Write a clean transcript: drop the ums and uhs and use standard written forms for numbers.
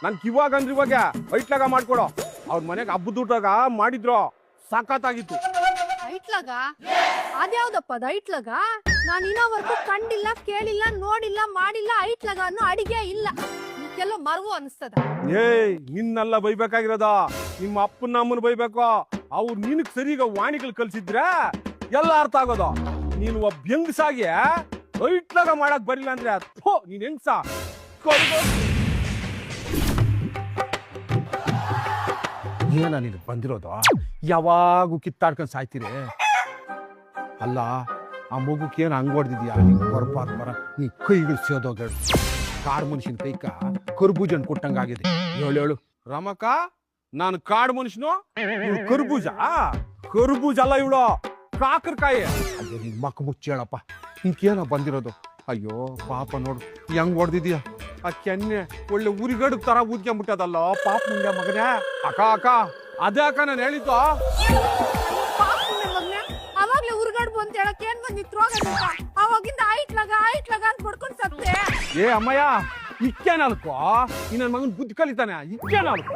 ನನ್ ಇವಾಗ ಅಂದ್ರೆ ಇವಾಗ ಐಟ್ಲಾಗ ಮಾಡ್ಕೊಡೋ. ಅವ್ರ ಮನೆಗೆ ಹಬ್ಬದ ಊಟಾಗ ಮಾಡಿದ್ರು, ಸಖತ್ತಾಗಿತ್ತು. ಐಟ್ಲಾಗ ಅದ್ಯಾವ್ದಪ್ಪ ಅದು ಐಟ್ಲಾಗ? ನಾನು ಇನ್ನೋವರೆಗೂ ಕಂಡಿಲ್ಲ, ಕೇಳಿಲ್ಲ, ನೋಡಿಲ್ಲ, ಮಾಡಿಲ್ಲ. ಐಟ್ಲಾಗ ಅನ್ನೋ ಅಡಿಗೆ ಇಲ್ಲ. ಇದಕ್ಕೆಲ್ಲೋ ಮರವು ಅನಿಸ್ತದ. ಏಯ್, ನಿನ್ನೆಲ್ಲ ಬೈಬೇಕಾಗಿರೋದ, ನಿಮ್ಮ ಅಪ್ಪನ ಅಮ್ಮನ ಬೈಬೇಕು. ಅವ್ರು ನಿನಗ್ ಸರಿಗ ವಾಣಿಗಳು ಕಲ್ಸಿದ್ರೆ ಎಲ್ಲ ಅರ್ಥ ಆಗೋದು. ನೀನು ಒಬ್ಬ ಹೆಂಗಸಾಗಿ ಐಟ್ಲಾಗ ಮಾಡಕ್ ಬರಿಲ್ಲ ಅಂದ್ರೆ ನೀನ್ ಹೆಂಗ್ಸ ಏನ ನೀನು ಬಂದಿರೋದು? ಯಾವಾಗೂ ಕಿತ್ತಾಡ್ಕೊಂಡ್ ಸಾಯ್ತೀರಿ. ಅಲ್ಲ, ಆ ಮಗುಕ್ಕೆ ಏನು ಹಂಗ್ ಹೊಡ್ದಿದ್ಯಾ? ನೀನು ಬರ್ಬಾರ್ದು ಬರ, ನೀ ಕೈಗಳು ಸೇದೋಗ ಕಾಡು ಮನುಷ್ಯನ ಕೈಕ ಕರ್ಬೂಜನ್ ಕೊಟ್ಟಂಗಾಗಿದೆ. ಹೇಳು ರಮಕ, ನಾನು ಕಾಡು ಮನುಷ್ಯನು, ಇವಳು ಕರ್ಬೂಜ. ಕರ್ಬೂಜ ಅಲ್ಲ ಇವಳು, ಕಾಕರಕಾಯಿ. ಅಯ್ಯೋ ನಿನ್ ಮಕ್ಕ ಮುಚ್ಚೇಳಪ್ಪ, ಇಂಕೇನ ಬಂದಿರೋದು? ಅಯ್ಯೋ ಪಾಪ ನೋಡು ಹೆಂಗ್ ಹೊಡ್ದಿದ್ಯಾ. ಆ ಕೆನ್ನೆ ಒಳ್ಳೆ ಉರಿಗಡು ತರ ಊದ್ಕೊಂಡ್ಬಿಟ್ಟದಲ್ಲ ಪಾಪ ಮುಂದೆ ಮಗನೇ. ಅಕ್ಕ ಅಕ್ಕ, ಅದೇ ಅಕ್ಕ ನಾನು ಹೇಳಿದ್ದು. ಅವಾಗ್ಲೇ ಉರ್ಗಾಡ್ಬು ಅಂತ ಹೇಳಕ್ ಏನ್ ಬಂದಿತ್ತು? ಅವಾಗಿಂದ ಐಟ್ಲಾಗ ಅಂತ ಬಡ್ಕೊಂಡ್ ಸತ್ತೆ. ಏ ಅಮ್ಮಯ್ಯ, ಇಕ್ಕೇನಾಲ್ಕು ಈ ನನ್ನ ಮಗನ್ ಬುದ್ಧಿ ಕಲಿತಾನೆ. ಇಕ್ಕೇನಾಲ್ಕು